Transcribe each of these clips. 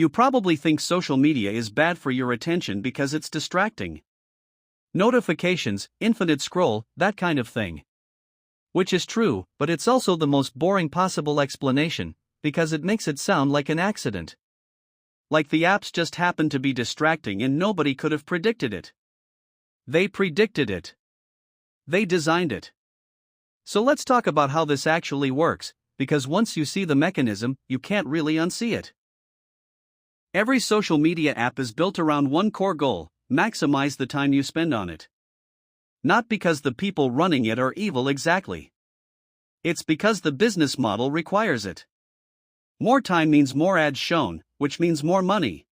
You probably think social media is bad for your attention because it's distracting. Notifications, infinite scroll, that kind of thing. Which is true, but it's also the most boring possible explanation, because it makes it sound like an accident. Like the apps just happened to be distracting and nobody could have predicted it. They predicted it. They designed it. So let's talk about how this actually works, because once you see the mechanism, you can't really unsee it. Every social media app is built around one core goal: maximize the time you spend on it. Not because the people running it are evil exactly. It's because the business model requires it. More time means more ads shown, which means more money.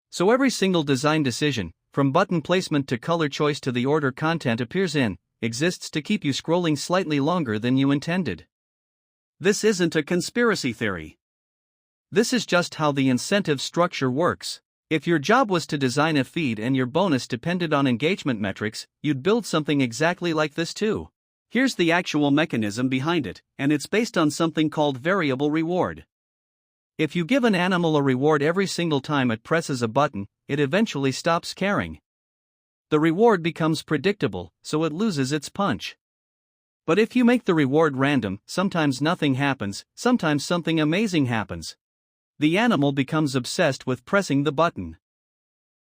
So every single design decision, from button placement to color choice to the order content appears in, exists to keep you scrolling slightly longer than you intended. This isn't a conspiracy theory. This is just how the incentive structure works. If your job was to design a feed and your bonus depended on engagement metrics, you'd build something exactly like this too. Here's the actual mechanism behind it, and it's based on something called variable reward. If you give an animal a reward every single time it presses a button, it eventually stops caring. The reward becomes predictable, so it loses its punch. But if you make the reward random, sometimes nothing happens, sometimes something amazing happens. The animal becomes obsessed with pressing the button.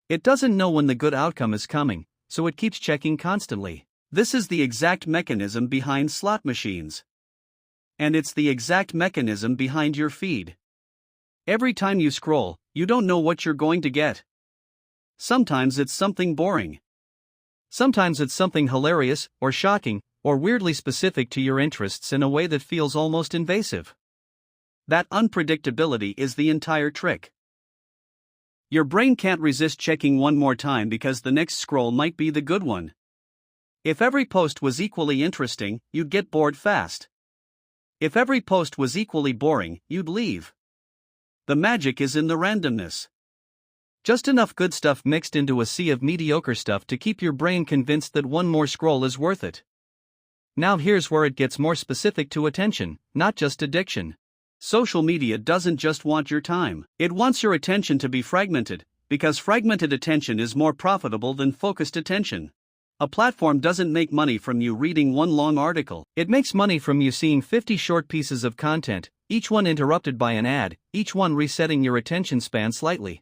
It doesn't know when the good outcome is coming, so it keeps checking constantly. This is the exact mechanism behind slot machines. And it's the exact mechanism behind your feed. Every time you scroll, you don't know what you're going to get. Sometimes it's something boring. Sometimes it's something hilarious, or shocking, or weirdly specific to your interests in a way that feels almost invasive. That unpredictability is the entire trick. Your brain can't resist checking one more time because the next scroll might be the good one. If every post was equally interesting, you'd get bored fast. If every post was equally boring, you'd leave. The magic is in the randomness. Just enough good stuff mixed into a sea of mediocre stuff to keep your brain convinced that one more scroll is worth it. Now here's where it gets more specific to attention, not just addiction. Social media doesn't just want your time, it wants your attention to be fragmented, because fragmented attention is more profitable than focused attention. A platform doesn't make money from you reading one long article, it makes money from you seeing 50 short pieces of content, each one interrupted by an ad, each one resetting your attention span slightly.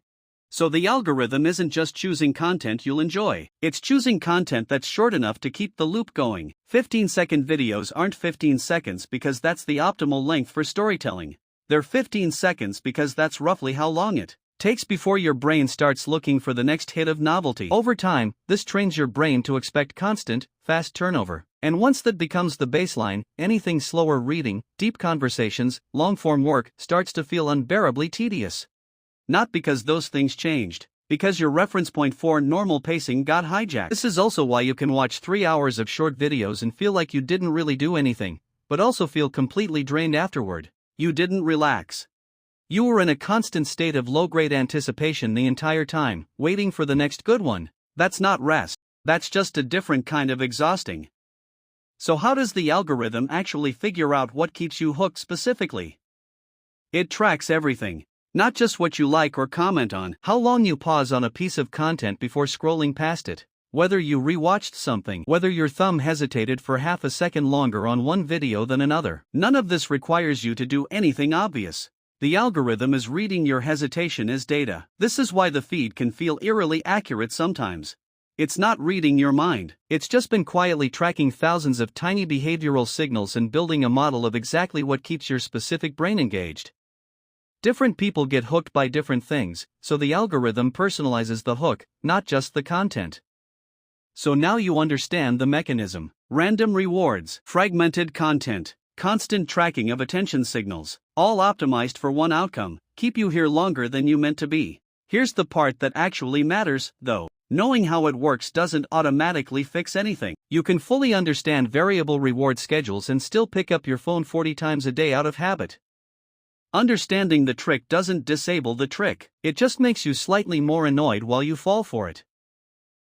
So the algorithm isn't just choosing content you'll enjoy, it's choosing content that's short enough to keep the loop going. 15-second videos aren't 15 seconds because that's the optimal length for storytelling. They're 15 seconds because that's roughly how long it takes before your brain starts looking for the next hit of novelty. Over time, this trains your brain to expect constant, fast turnover. And once that becomes the baseline, anything slower reading, deep conversations, long-form work starts to feel unbearably tedious. Not because those things changed, because your reference point for normal pacing got hijacked. This is also why you can watch 3 hours of short videos and feel like you didn't really do anything, but also feel completely drained afterward. You didn't relax. You were in a constant state of low-grade anticipation the entire time, waiting for the next good one. That's not rest, that's just a different kind of exhausting. So how does the algorithm actually figure out what keeps you hooked specifically? It tracks everything. Not just what you like or comment on, how long you pause on a piece of content before scrolling past it, whether you rewatched something, whether your thumb hesitated for half a second longer on one video than another. None of this requires you to do anything obvious. The algorithm is reading your hesitation as data. This is why the feed can feel eerily accurate sometimes. It's not reading your mind, it's just been quietly tracking thousands of tiny behavioral signals and building a model of exactly what keeps your specific brain engaged. Different people get hooked by different things, so the algorithm personalizes the hook, not just the content. So now you understand the mechanism. Random rewards, fragmented content, constant tracking of attention signals, all optimized for one outcome: keep you here longer than you meant to be. Here's the part that actually matters, though. Knowing how it works doesn't automatically fix anything. You can fully understand variable reward schedules and still pick up your phone 40 times a day out of habit. Understanding the trick doesn't disable the trick, it just makes you slightly more annoyed while you fall for it.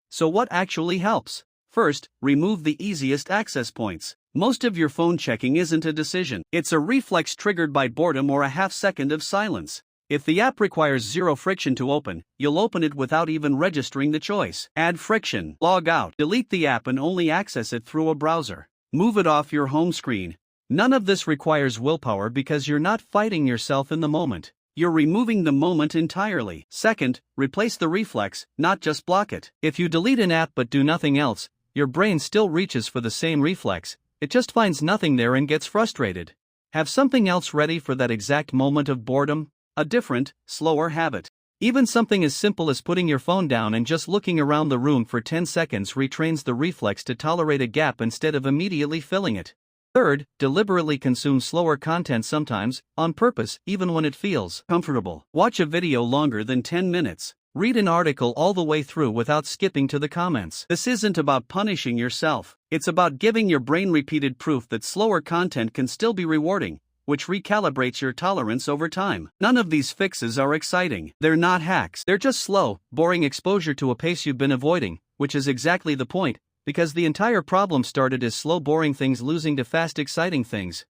So what actually helps? First, remove the easiest access points. Most of your phone checking isn't a decision, it's a reflex triggered by boredom or a half second of silence. If the app requires zero friction to open, you'll open it without even registering the choice. Add friction. Log out. Delete the app and only access it through a browser. Move it off your home screen. None of this requires willpower because you're not fighting yourself in the moment. You're removing the moment entirely. Second, replace the reflex, not just block it. If you delete an app but do nothing else, your brain still reaches for the same reflex, it just finds nothing there and gets frustrated. Have something else ready for that exact moment of boredom, a different, slower habit. Even something as simple as putting your phone down and just looking around the room for 10 seconds retrains the reflex to tolerate a gap instead of immediately filling it. Third, deliberately consume slower content sometimes, on purpose, even when it feels comfortable. Watch a video longer than 10 minutes. Read an article all the way through without skipping to the comments. This isn't about punishing yourself. It's about giving your brain repeated proof that slower content can still be rewarding, which recalibrates your tolerance over time. None of these fixes are exciting. They're not hacks. They're just slow, boring exposure to a pace you've been avoiding, which is exactly the point, because the entire problem started as slow, boring things losing to fast, exciting things.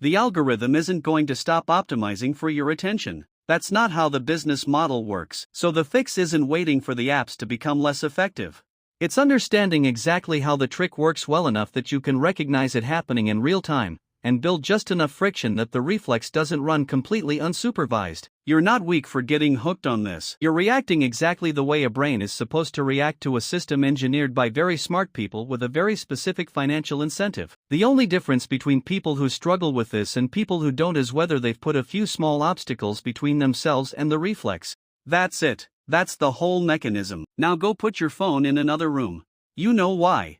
The algorithm isn't going to stop optimizing for your attention. That's not how the business model works. So the fix isn't waiting for the apps to become less effective. It's understanding exactly how the trick works well enough that you can recognize it happening in real time, and build just enough friction that the reflex doesn't run completely unsupervised. You're not weak for getting hooked on this. You're reacting exactly the way a brain is supposed to react to a system engineered by very smart people with a very specific financial incentive. The only difference between people who struggle with this and people who don't is whether they've put a few small obstacles between themselves and the reflex. That's it. That's the whole mechanism. Now go put your phone in another room. You know why.